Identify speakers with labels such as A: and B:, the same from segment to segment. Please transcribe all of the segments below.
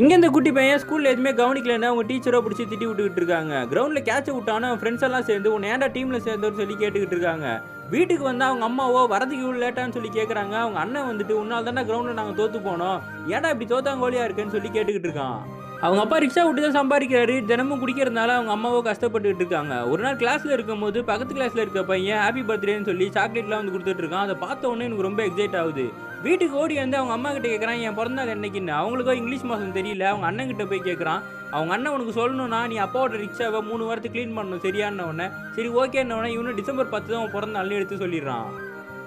A: இங்கே இந்த குட்டி பையன் ஸ்கூலில் எதுவுமே கவனிக்கலன்னா அவங்க டீச்சரோ பிடிச்சி திட்டி விட்டுக்கிட்டு இருக்காங்க. கிரவுண்டில் கேட்சை விட்டானோ ஃப்ரெண்ட்ஸ் எல்லாம் சேர்ந்து உன்னை ஏன்டா டீமில் சேர்ந்தோன்னு சொல்லி கேட்டுக்கிட்டு இருக்காங்க. வீட்டுக்கு வந்து அவங்க அம்மாவோ வரதுக்கு இவ்வளோ லேட்டான்னு சொல்லி கேட்குறாங்க. அவங்க அண்ணன் வந்துட்டு உன்னால் தானே கிரவுண்டில் நாங்கள் தோற்று போனோம், ஏன்டா இப்படி தோத்தாங்கோலியாக இருக்குன்னு சொல்லி கேட்டுக்கிட்டு இருக்கான். அவங்க அப்பா ரிக்ஷா விட்டு தான் சம்பாதிக்கிறாரு. தினமும் குடிக்கிறதுனால அவங்க அம்மாவோ கஷ்டப்பட்டுக்கிட்டு இருக்காங்க. ஒரு நாள் கிளாஸில் இருக்கும்போது பக்கத்து கிளாஸில் இருக்க பையன் ஹாப்பி பர்த்டேன்னு சொல்லி சாக்லேட்லாம் வந்து கொடுத்துட்டு இருக்கான். அதை பார்த்த உடனே எனக்கு ரொம்ப எக்ஸைட் ஆகுது. வீட்டுக்கு ஓடி வந்து அவங்க அம்மா கிட்ட கேட்குறான் என் பிறந்தநாள் என்னைக்குன்னு. அவங்களுக்கோ இங்கிலீஷ் மாதம் தெரியல. அவங்க அண்ணன் கிட்ட போய் கேட்குறான். அவங்க அண்ணன் உனக்கு சொல்லணும்னா நீ அப்பாவோட ரிக்ஷாவை 3 வாரத்துக்கு க்ளீன் பண்ணணும் சரியான உடனே. சரி ஓகேன்ன உடனே இவனு டிசம்பர் 10 தான் அவன் பிறந்த நாள்னு எடுத்து சொல்லிடுறான்.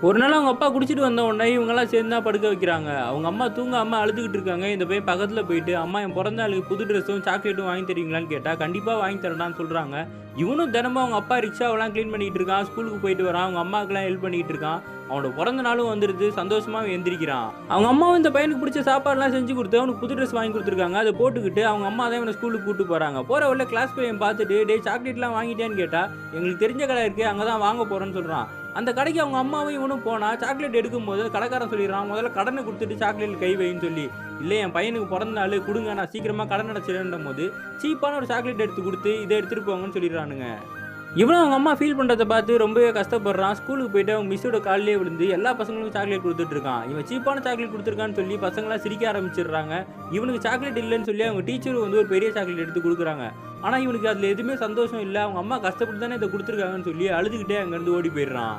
A: ஒரு நாள் அவங்க அப்பா குடிச்சிட்டு வந்த உடனே இவங்கெல்லாம் சேர்ந்து தான் படுக்க வைக்கிறாங்க. அவங்க அம்மா தூங்க அம்மா அழுதுகிட்டு இருக்காங்க. இந்த பையன் பக்கத்தில் போயிட்டு அம்மா என் பிறந்த நாளுக்கு புது ட்ரெஸ்ஸும் சாக்லேட்டும் வாங்கி தருவீங்களான்னு கேட்டால் கண்டிப்பாக வாங்கி தரேன்டான்னு சொல்கிறாங்க. இவனும் தினமும் அவங்க அப்பா ரிக்ஷாவெல்லாம் க்ளீன் பண்ணிகிட்டு இருக்கான். ஸ்கூலுக்கு போயிட்டு வரான். அவங்க அம்மாவுக்குலாம் ஹெல்ப் பண்ணிகிட்டு இருக்கான். அவனோட பிறந்த நாளும் வந்துடுது. சந்தோஷமாக எந்திரிக்கிறான். அவங்க அம்மாவும் இந்த பையனுக்கு பிடிச்ச சாப்பாடுலாம் செஞ்சு கொடுத்து அவனுக்கு புது ட்ரெஸ் வாங்கி கொடுத்துருக்காங்க. அதை போட்டுக்கிட்டு அவங்க அம்மா தான் இவனை ஸ்கூலுக்கு கூப்பிட்டு போகிறாங்க. போகிற உள்ள கிளாஸ் பையன் பார்த்துட்டு டே சாக்லேட்லாம் வாங்கிட்டேன்னு கேட்டால் எங்களுக்கு தெரிஞ்ச கடை இருக்குது அங்கே தான் வாங்க போகிறேன்னு சொல்கிறான். அந்த கடைக்கு அவங்க அம்மாவும் இவனும் போனால் சாக்லேட் எடுக்கும்போது கடைக்காரன் சொல்லிடுறான் முதல்ல கடனை கொடுத்துட்டு சாக்லேட் கை வைன்னு சொல்லி. இல்லை என் பையனுக்கு பிறந்த நாள் கொடுங்க நான் சீக்கிரமாக கடன் அடைச்சிடன்ற போது சீப்பான ஒரு சாக்லேட் எடுத்து கொடுத்து இதை எடுத்துகிட்டு போங்கன்னு சொல்லிடுறானுங்க. இவனும் அவங்க அம்மா ஃபீல் பண்ணுறதை பார்த்து ரொம்பவே கஷ்டப்படுறான். ஸ்கூலுக்கு போயிட்டு அவங்க மிஸ்ஸோட காலிலே விழுந்து எல்லா பசங்களுக்கும் சாக்லேட் கொடுத்துட்ருக்கான். இவன் சீப்பான சாக்லேட் கொடுத்துருக்கான்னு சொல்லி பசங்களாம் சிரிக்க ஆரம்பிச்சிடுறாங்க. இவனுக்கு சாக்லேட் இல்லைன்னு சொல்லி அவங்க டீச்சரும் வந்து ஒரு பெரிய சாக்லேட் எடுத்து கொடுக்குறாங்க. ஆனால் இவனுக்கு அதில் எதுவுமே சந்தோஷம் இல்லை. அவங்க அம்மா கஷ்டப்பட்டு தானே இதை கொடுத்துருக்காங்கன்னு சொல்லி அழுதுகிட்டே அங்கேருந்து ஓடி போயிடுறான்.